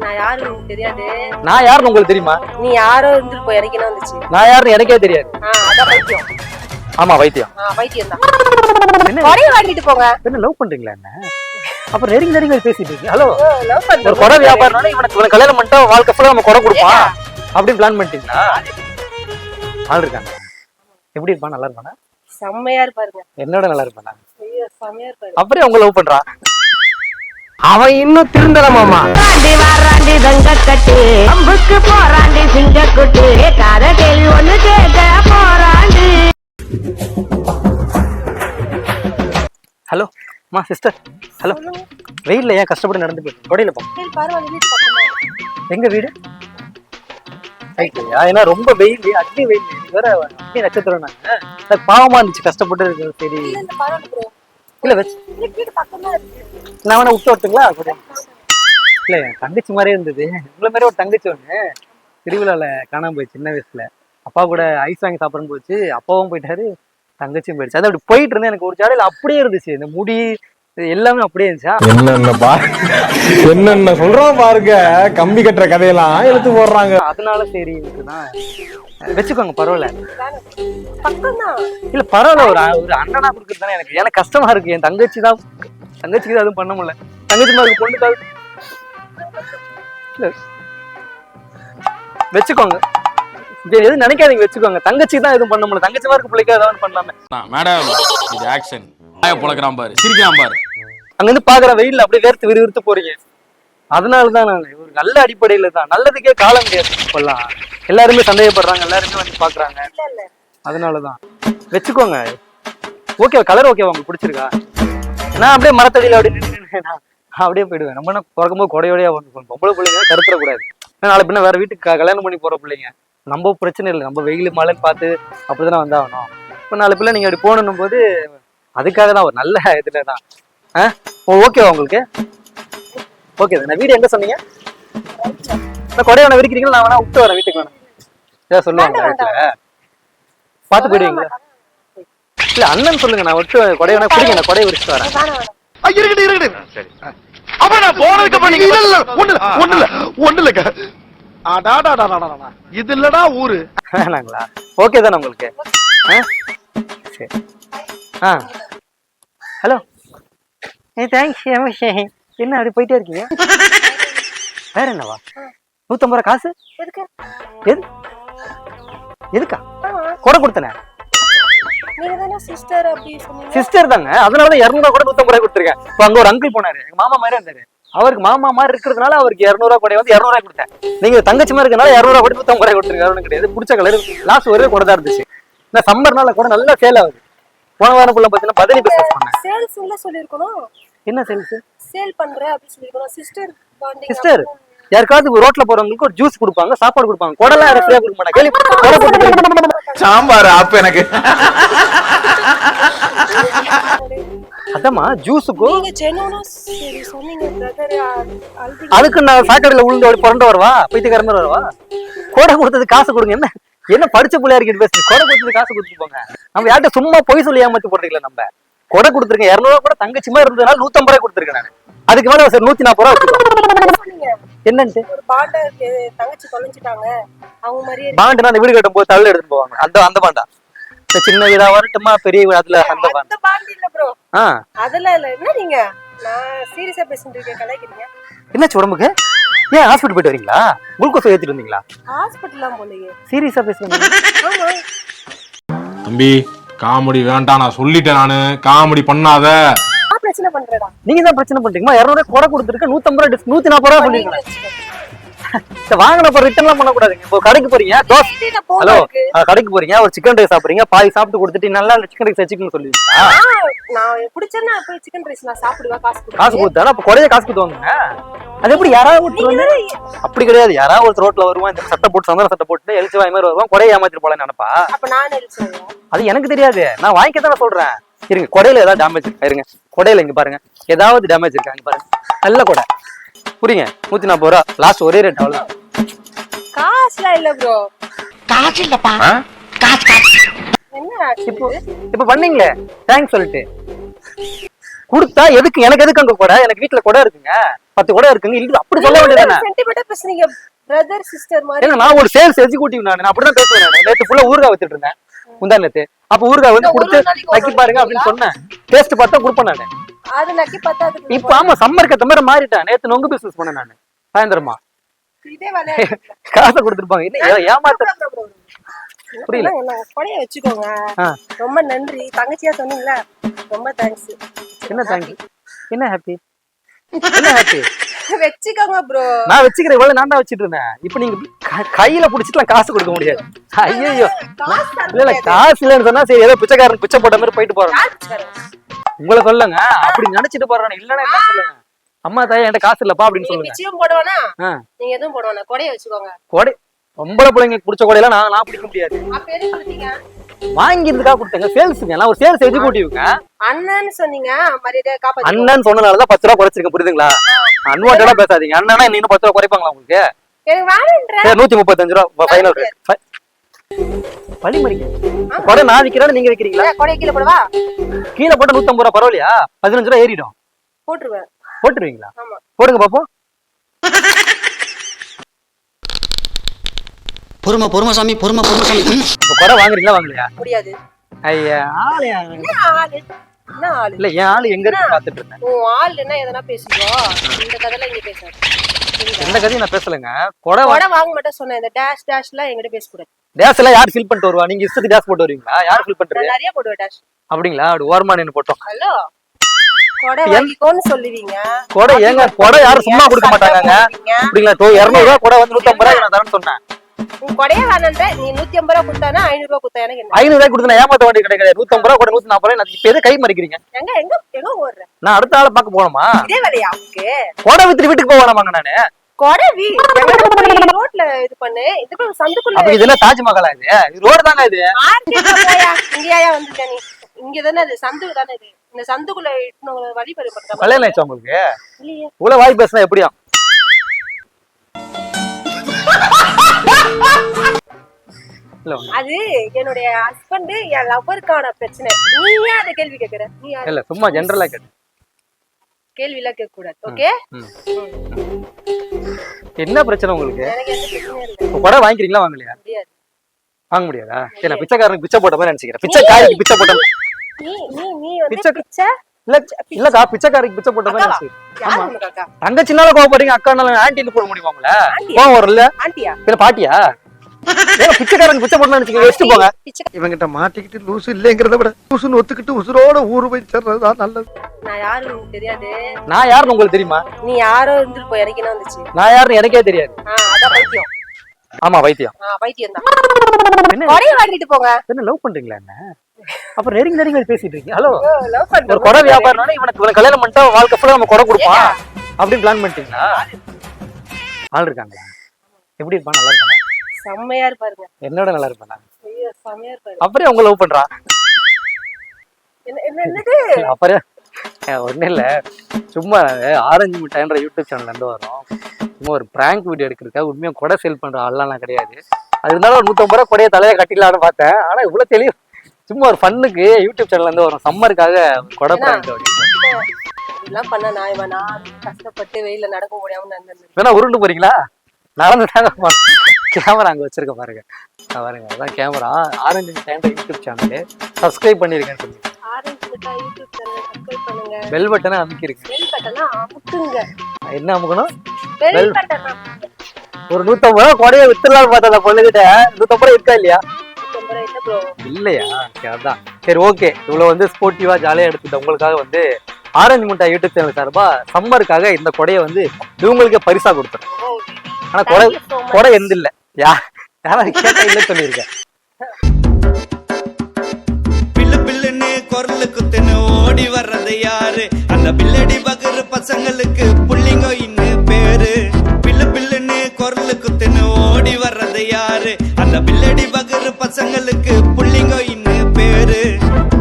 நான் யாரு உங்களுக்கு தெரியாது. நான் யாருன்னு உங்களுக்கு தெரியுமா? நீ யாரோ இருந்துட்டு போய் இறக்கினா வந்துச்சு. நான் யாருன்னு எனக்கே தெரியாது. அதான் வைத்தியம். ஆமா வைத்தியம். வைத்தியம் தான். கொடைய வாங்கிட்டு போங்க. என்ன லவ் பண்றீங்களா என்ன? அப்ப நெருங்கி பேசிட்டு இருக்கீங்க. ஹலோ, ஒரு கொடை வியாபாரம்னால இவனுக்கு கல்யாணம் பண்ணிட்டா வாழ்க்கை ஃபுல்லா நம்ம கொடை கொடுப்பான் அப்படின்னு பிளான் பண்ணிட்டீங்களா? ஆள் இருக்காங்க. எப்படி இருப்பான்? நல்லா இருப்பானா? செம்மையா இருப்பாருங்க. என்னோட நல்லா இருப்பானா? ஐயோ செம்மையா இருப்பாரு. அப்படியே அவங்க லவ் பண்றான். அவன் இன்னும் திருந்தல மாமா. வாராண்டி தங்க கட்டு அம்புக்கு போராண்டி சிங்க குட்டு காத கேள்வி ஒண்ணு கேட்க போராண்டி. ஹலோ மா சிஸ்டர். ஹலோ, வெயில்ல ஏன் கஷ்டப்பட்டு நடந்து போய் கொடையில போ. எங்க வீடு? ஏன்னா ரொம்ப வெயில், அக்னி வெயில் வேற, அக்னி நட்சத்திரம். நாங்க பாவமா இருந்துச்சு, கஷ்டப்பட்டு இருக்கு. சரி இல்ல வச்சு நான் வேணா விட்டு வரட்டுங்களா? இல்ல என் தங்கச்சி மாதிரியே இருந்தது. உங்களை மாதிரி ஒரு தங்கச்சி ஒண்ணு திருவிழால காணாம போய் சின்ன வயசுல. அப்பா கூட ஐஸ் வாங்கி சாப்பிடணும் போச்சு. அப்பாவும் போயிட்டாரு, தங்கச்சியும் போயிடுச்சு. அது அப்படி போயிட்டு இருந்தேன். எனக்கு ஒரு ஜாடையில அப்படியே இருந்துச்சு, இந்த முடி எல்லாமே அப்படியே இருந்துச்சா. என்னென்ன சொல்றோம் பாருங்க, கம்பி கட்டுற கதையெல்லாம் எடுத்து போடுறாங்க. அதனால சரி இருக்குதான் வச்சுக்கோங்க, பரவாயில்ல. இல்ல பரவாயில்ல, ஒரு அண்ணனா கொடுக்குறது தானே. எனக்கு கஷ்டமா இருக்கு. என் தங்கச்சிக்கு தான் எதுவும் பண்ண முடியல. தங்கச்சி மாதிரி பொண்ணுக்காக வச்சுக்கோங்க. எதுவும் நினைக்காதீங்க, வச்சுக்கோங்க. தங்கச்சிக்கு தான் எதுவும் பண்ண முடியல. தங்கச்சி மாதிரி பிள்ளைக்கு ஏதாவது பண்ணலாமே. மேடம் இது ஆக்ஷன். பொழக்கிறான் பாரு, சிரிக்கிறான் பாரு. அங்க இருந்து பாக்குற வெயில்ல அப்படியே வேர்த்து விறுவிறுத்து போறீங்க. அதனாலதான் நான் ஒரு நல்ல அடிப்படையில தான், நல்லதுக்கே காலம் கிடையாது. இப்பெல்லாம் எல்லாருமே சந்தேகப்படுறாங்க, எல்லாருமே வந்து பாக்குறாங்க. அதனாலதான் வச்சுக்கோங்க. ஓகே, கலர் ஓகேவா உங்களுக்கு பிடிச்சிருக்கா? நான் அப்படியே மரத்தடியில அப்படி நின்று அப்படியே போயிடுவேன். நம்ம என்ன பிறக்கும்போது கொடையோடையா வந்து பொம்பளை பிள்ளைங்க கருத்துற கூடாது. நாளை பின்ன வேற வீட்டுக்கு கல்யாணம் பண்ணி போற பிள்ளைங்க. நம்ம பிரச்சனை இல்லை, நம்ம வெயில் மழைன்னு பார்த்து அப்படிதானே வந்தாகணும். இப்போ நாலு பிள்ளை நீங்க அப்படி போகணும் போது அதுக்காக தான், ஒரு நல்ல இதுல தான். ஓகேவா உங்களுக்கு? ஓகே. நான் வீடு எங்க சொன்னீங்க? நான் கொடையை வேணா விரிக்கிறீங்களா? நான் வேணா விட்டு வரேன் வீட்டுக்கு. வேணாம் ஏதாவது சொல்லுவாங்க வீட்டுல பார்த்து போயிடுவீங்களா? இல்ல அண்ணன் சொல்லுங்க, நான் விட்டு கொடையை வேணா பிடிங்க, நான் கொடையை விரிச்சுட்டு வரேன். இது இல்லடா ஊரு. வேணாங்களா? ஓகே தானே உங்களுக்கு? சரி. Hello, thanks. என்ன அப்படி போயிட்டே இருக்கீங்க? வேற என்னவா? 150 ரூபா காசு எதுக்கா? கொடை கொடுத்தனே சிஸ்டர் தாங்க. அதனாலதான் 200 ரூபா கூட 150 ரூபாய் கொடுத்துருக்கேன். இப்போ அங்க ஒரு அங்கிள் போனாரு, எங்க மாமா மாதிரி இருந்தாரு. அவருக்கு மாமா மாதிரி இருக்கிறதுனால அவருக்கு 200 ரூபா கூட வந்து 200 ரூபாய் கொடுத்தேன். நீங்க தங்கச்சி மாதிரி இருக்கனால 200 ரூபா கூட 150 ரூபாய் கொடுத்துருக்காரு. கிடையாது, பிடிச்ச கலர். லாஸ்ட் ஒரே கூட தான் இருந்துச்சு. இந்த சம்மர்னால கூட நல்லா சேல் ஆகுது. போன வாரக்குள்ள பாத்தீங்கன்னா பதனி பிசினஸ் பண்ணேன். சேல்ஸ் இல்ல சொல்லிருக்கணும். என்ன சேல்ஸ்? சேல் பண்றேன் அப்படி சொல்லிருக்கணும். சிஸ்டர் யாருக்காவது ரோட்ல போறவங்களுக்கு ஒரு ஜூஸ் கொடுப்பாங்க, சாப்பாடு கொடுப்பாங்க. கொடலாம் யாரும் ஃப்ரீயா கொடுக்க மாட்டாங்க. கேள்வி சாம்பார் ஆப் எனக்கு. அதமா ஜூஸுக்கு நீங்க ஜெனோனா சரி சொன்னீங்க பிரதர். அதுக்கு நான் சாக்கடையில உளுந்து ஓடி புரண்டு வரவா? பைத்தியக்கார மாதிரி வரவா? கொடை கொடுத்தது காசு கொடுங்க. என்ன படிச்ச பிள்ளையா இருக்கிட்டு பேசுறீங்க? கொடை கொடுத்தது காசு கொடுத்து போங்க. நம்ம யார்கிட்ட சும்மா பொய் சொல்லி ஏமாத்தி போடுறீங்களா? நம்ம கொடை கொடுத்துருக்கேன். 200 ரூபா கூட தங்கச்சி மாதிரி இருந்ததுனால 150 ரூபாய் கொடுத்துருக்கேன். நான் அதுக்கு மேல சார் 140 ரூபா சொன்னீங்க. என்னன்னு ஒரு பாண்ட தங்கச்சி தொலைஞ்சிட்டாங்க அவங்க மாதிரியே. பாண்டுனா அந்த வீடு கட்டும் போது தள்ள எடுத்து போவாங்க. அந்த பாண்டா சின்ன வீடா வரட்டுமா பெரிய வீடு? அதுல அந்த பாண்ட் இல்ல ப்ரோ. அதுல இல்ல. என்ன நீங்க? நான் சீரியஸா பேசிட்டு இருக்கேன், கலாய்க்கிறீங்க. என்னாச்சு உடம்புக்கு? ஏன் ஹாஸ்பிட்டல் போயிட்டு வரீங்களா? குளுக்கோஸ் ஏத்திட்டு வந்தீங்களா? ஹாஸ்பிட்டல்லாம் போலயே. சீரியஸா பேசுறீங்க? தம்பி காமெடி வேண்டாம், நான் சொல்லிட்டேன். நானு காமெடி பண்ணாத. பிரச்சனை பண்றடா. நீங்க தான் பிரச்சனை பண்றீங்க. 200 ரூபாய் கொடை கொடுத்துருக்க, 150 ரூபாய் 140 ரூபாய் சொல்லிருக்கேன். வாங்கின போற ரிட்டர்ன் எல்லாம் பண்ண கூடாதுங்க. இப்போ கடைக்கு போறீங்க, ஹலோ கடைக்கு போறீங்க, ஒரு சிக்கன் ரைஸ் சாப்பிடுறீங்க, பாதி சாப்பிட்டு கொடுத்துட்டு நல்லா சிக்கன் ரைஸ் வச்சுக்கணும்னு சொல்லிருக்கீங்க. நான் பிடிச்சேன்னா போய் சிக்கன் ரைஸ் நான் சாப்பிடுவேன். காசு கொடுத்தா அப்ப கொடையை காசு கொடுத்துவாங்க. அது எப்படி யாராவது அப்படி கிடையாது. யாராவது ஒரு ரோட்ல வருவான், இந்த சட்டை போட்டு சந்தன சட்டை போட்டு எழுச்சிவாய் மாதிரி வருவான், கொடையை ஏமாத்திட்டு போலான்னு நினைப்பா. அது எனக்கு தெரியாது, நான் வாங்கிக்கத்தான் சொல்றேன். இருங்க, கொடையில ஏதாவது டேமேஜ் இருக்கா? இருங்க, கொடையில இங்க பாருங்க, ஏதாவது டேமேஜ் இருக்கா? இங்க பாருங்க, நல்ல கொடை. புரியுங்க, 140 ரூபா லாஸ்ட் ஒரே ரேட். அவ்வளவு காசுலாம் இல்ல ப்ரோ. காசு இல்லப்பா, காசு. என்ன இப்ப பண்ணீங்களே தேங்க்ஸ் சொல்லிட்டு கொடுத்தா எதுக்கு? எனக்கு எதுக்கு அங்க கொடை? எனக்கு வீட்டுல கொடை இருக்குங்க. 10 கொடை இருக்குங்க இல்ல அப்படி சொல்ல வேண்டியதானே. சென்டிமெண்டா பேசுறீங்க பிரதர் சிஸ்டர் மாதிரி. ஏங்க நான் ஒரு சேல்ஸ் எக்ஸிக்யூட்டிவ் நான் அப்படிதான் பேசுவேன். நான் நேத்து ஃபுல்லா ஊறுகாய் வித்துட்டு இருந்தேன் முந்தா நேத்து. அப்ப ஊறுகாய் வந்து கொடுத்து நக்கி பாருங்க அப்படின்னு சொன்னேன். டேஸ்ட் பார்த்தா கொடுப்பேன் நானு. அது நக்கி பார்த்தா அது இப்ப ஆமா சம்மருக்கு ஏத்த மாதிரி மாறிட்டேன். நேத்து நொங்கு பிசினஸ் பண்ணேன் நானு சாயந்தரமா. இதே விளையாட்டு காசை கொடுத்துருப்பாங்க என்ன ஏமாத்த புரியல. கொடைய வச்சுக்கோங்க. ரொம்ப நன்றி. தங்கச்சியா சொன்னீங்களா ரொம்ப தேங்க்ஸ். என்ன தேங்க்ஸ் என்ன ஹாப்பி என்ன ஹாப்பி வச்சுக்கோங்க ப்ரோ. நான் வச்சுக்கிறேன் இவ்வளவு நான் தான் வச்சிட்டு இருந்தேன். இப்ப நீங்க கையில புடிச்சிட்டுலாம் காசு கொடுக்க முடியாது. ஐயோ இல்ல காசு இல்லன்னு சொன்னா சரி ஏதோ பிச்சைக்காரன் பிச்சை போட்ட மாதிரி போயிட்டு போறேன். உங்களை சொல்லுங்க அப்படி நினைச்சிட்டு போறேன். இல்லன்னா என்ன சொல்லுங்க அம்மா தாயா என்கிட்ட காசு இல்லப்பா அப்படின்னு சொல்லுங்க. பிச்சையும் போடுவானா நீங்க எதுவும் போடுவானா கொடைய வச்சுக்கோங்க. கொடை பொம்பளை பிள்ளைங்க பிடிச்ச கொடையெல்லாம் நான் பிடிக்க முடியாது. அப்ப எது கொடுத்தீங்க? வாங்கிருந்துக்கா கொடுத்தேங்க சேல்ஸுங்க. நான் ஒரு சேல்ஸ் எக்ஸிக்யூட்டிவ்ங்க. அண்ணன்னு சொன்னீங்க மரியாதை காப்பாத்து. அண்ணன் சொன்னனாலதான் 10 ரூபா குறைச்சிருக்கேன் புரியுதுங்களா. அன்வான்டா பேசாதீங்க. அண்ணனா இன்னும் 10 ரூபா குறைப்பாங்களா உங்களுக்கு? எனக்கு வேணும்ன்ற 135 ரூபா ஃபைனல் ரேட். பழிமறிக்க கொடை நான் விக்கிறேன் நீங்க விக்கிறீங்களா? கொடைய கீழே போடவா? கீழே போட்டா 150 ரூபா பரவாயில்லையா? 15 ரூபா ஏறிடும். போட்டுருவேன். போட்டுருவீங்களா? ஆமா போடுங்க பாப்போம். பொறுமை சாமி பொறுமை சாமி. இப்ப கொடை வாங்குறீங்களா வாங்கலையா? முடியாது. ஐயா ஆளு என்ன ஆளு என்ன ஆளு இல்ல என் ஆளு எங்க இருக்கு பாத்துட்டு இருந்தேன். உன் ஆள் என்ன எதனா பேசுவோம். இந்த கதையில இங்க பேசாது. எந்த கதையும் நான் பேசலங்க. கொடை வாங்க மட்டும் சொன்னேன். இந்த டேஷ் டேஷ்லாம் என்கிட்ட பேசக்கூடாது. டேஷ் எல்லாம் யார் ஃபில் பண்ணிட்டு வருவா? நீங்க இஷ்டத்துக்கு டேஷ் போட்டு வருவீங்களா? யார் ஃபில் பண்றது? நான் நிறைய போடுவேன் டேஷ். அப்படிங்களா? அப்படி ஓரமா நின்னு போட்டோம். ஹலோ கொடை வாங்கிக்கோன்னு சொல்லுவீங்க. கொடை ஏங்க கொடை யாரும் சும்மா கொடுக்க மாட்டாங்க. அப்படிங்களா? 200 ரூபா கொடை வந்து 150 ரூபாய் நான் தரேன்னு சொன்னேன். உன் கொடையே வேணான்ற நீ 150 ரூபா கொடுத்தானா 500 ரூபா கொடுத்தா எனக்கு என்ன? 500 ரூபாய் கொடுத்து நான் ஏமாத்த வேண்டிய கிடையாது. 150 ரூபா கூட 140 ரூபாய் இப்ப எது கை மறிக்கிறீங்க? எங்க எங்க எங்க ஓடுற? நான் அடுத்த ஆளை பார்க்க போகணுமா? இதே வேலையா உனக்கு? கொடை வித்து வீட்டுக்கு போக வேணாமாங்க நானு? கொடை ரோட்ல இது பண்ணு. இதுக்கு சந்துக்குள்ள அப்ப இது என்ன தாஜ்மஹாலா இது? இது ரோடு தாங்க இது. இங்கயா வந்துட்ட நீ? இங்க தானே இது சந்துக்கு தானே இது. இந்த சந்துக்குள்ள இட்டுனவங்க வழி பறி பண்றாங்க. கல்யாணம் ஆயிடுச்சு உங்களுக்கு? இல்லையே. உள்ள வாய் பேசினா எப்படியா? அது என்னுடைய ஹஸ்பண்ட் என் லவ்வருக்கான பிரச்சனை. நீ ஏன் அந்த கேள்வி கேக்குற? நீ இல்ல சும்மா ஜெனரலா கேட்டு கேள்வி எல்லாம் கேட்க கூடாது. ஓகே என்ன பிரச்சனை உங்களுக்கு? எனக்கு எந்த பிரச்சனையும் இல்ல. கொடை வாங்கிக்கிறீங்களா வாங்கலையா? முடியாது. வாங்க முடியாதா? ஏன்னா பிச்சைக்காரனுக்கு பிச்சை போட்ட மாதிரி நினைச்சுக்கிறேன். பிச்சைக்காரிக்கு பிச்சை போட்ட நீ நீ நீ வந்து பிச்சை இல்ல இல்லக்கா பிச்சைக்காரிக்கு பிச்சை போட்ட மாதிரி நினைச்சு. யாரு உனக்கு அக்கா? தங்கச்சினால கோவப்படுறீங்க, அக்கானால ஆன்டின்னு போட முடியுமா உங்கள? கோவம் வரல? ஆண்டியா? இல்ல பாட்டியா? ஏங்க பிச்சைக்காரனுக்கு பிச்சை போட்டா நினைச்சுக்க வச்சுட்டு போங்க. இவங்கிட்ட மாட்டிக்கிட்டு லூசு இல்லைங்கிறத விட லூசுன்னு ஒத்துக்கிட்டு உசுரோட ஊரு போய் சேர்றதுதான் நல்லது. நான் யாருன்னு உனக்கு தெரியாது. நான் யாருன்னு உங்களுக்கு தெரியுமா? நீ யாரோ இருந்துட்டு போய் எனக்கு என்ன வந்துச்சு? நான் யாருன்னு எனக்கே தெரியாது. அதான் பைத்தியம். ஆமா வைத்தியம். பைத்தியம் தான். கொடையை வாங்கிட்டு போங்க. என்ன லவ் பண்றீங்களா என்ன? அப்புறம் நெருங்கி பேசிட்டு இருக்கீங்க. ஹலோ லவ் பண்ற ஒரு கொடை வியாபாரம்னால இவனுக்கு கல்யாணம் பண்ணிட்டா வாழ்க்கை ஃபுல்லா நம்ம கொடை கொடுப்பான் அப்படின்னு பிளான் பண்ணிட்டீங்களா? ஆள் இருக்காங்களா? எப்படி இருப்பான்? நல்லா இருப்பானா? செம்மையா இருப்பாருங்க. என்னோட நல்லா இருப்பானா? ஐயோ செம்மையா இருப்பாரு. அப்புறம் அவங்க லவ் பண்றான். என்னது? அப்புறம் ஒன்னும் இல்ல சும்மா ஆரஞ்சு மிட்டாய்ன்ற யூடியூப் சேனல்ல இருந்து வரும். சும்மா ஒரு பிராங்க் வீடியோ எடுக்கிறதுக்காக உண்மையா கொடை சேல் பண்ற ஆள்லாம் கிடையாது. அது இருந்தாலும் ஒரு 150 ரூபாய் கொடையை தலையை கட்டிடலான்னு பார்த்தேன். ஆனா இவ்வளவு தெளிவு சும்மா ஒரு ஃபன்னுக்கு யூடியூப் சேனல்ல இருந்து வரும். சம்மருக்காக கொடை பிராங்க் இதெல்லாம் பண்ண நான் வேணா கஷ்டப்பட்டு வெயில நடக்க முடியாம நடந்து வேணா உருண்டு போறீங்களா? நடந்துட்டாங்க. கேமரா அங்க வச்சிருக்க பாருங்க. பாருங்க அதான் கேமரா. ஆரஞ்சு மிட்டாய்ன்ற யூடியூப் சேனலு சப்ஸ்கிரைப் பண்ணிருக்கேன்னு சொல்லுங்க. ஆரஞ்சு மிட்டாய் யூடியூப் சேனல் சப்ஸ்கிரைப் பண்ணுங்க. பெல் பட்டனை அமுக்கிருங்க. பெல் பட்டனை அமுக்குங்க. என்ன அமுக்கணும்? பெல் பட்டனை. ஒரு 150 ரூபாய் கொடையை வித்துலாம் பார்த்தா பொண்ணுகிட்ட 150 ரூபாய் இருக்கா இல்லையா? இல்லையா? அதான் சரி ஓகே. இவ்வளவு வந்து ஸ்போர்ட்டிவா ஜாலியா எடுத்துட்ட உங்களுக்காக வந்து ஆரஞ்சு மிட்டாய் யூடியூப் சேனல் சார்பா சம்மருக்காக இந்த கொடையை வந்து இவங்களுக்கு பரிசா கொடுத்துறேன். ஆனா கொடை எந்த இல்ல யாராவது கேட்டா இல்ல சொல்லியிருக்கேன். பில்லு பில்லுன்னு குரலு குத்துன்னு ஓடி வர்றது யாரு? அந்த பில்லடி பகரு பசங்களுக்கு புள்ளிங்க இன்னும் பேரு. பில்லு பில்லுன்னு குரலு குத்துன்னு ஓடி வர்றது யாரு? அந்த பில்லடி பகரு பசங்களுக்கு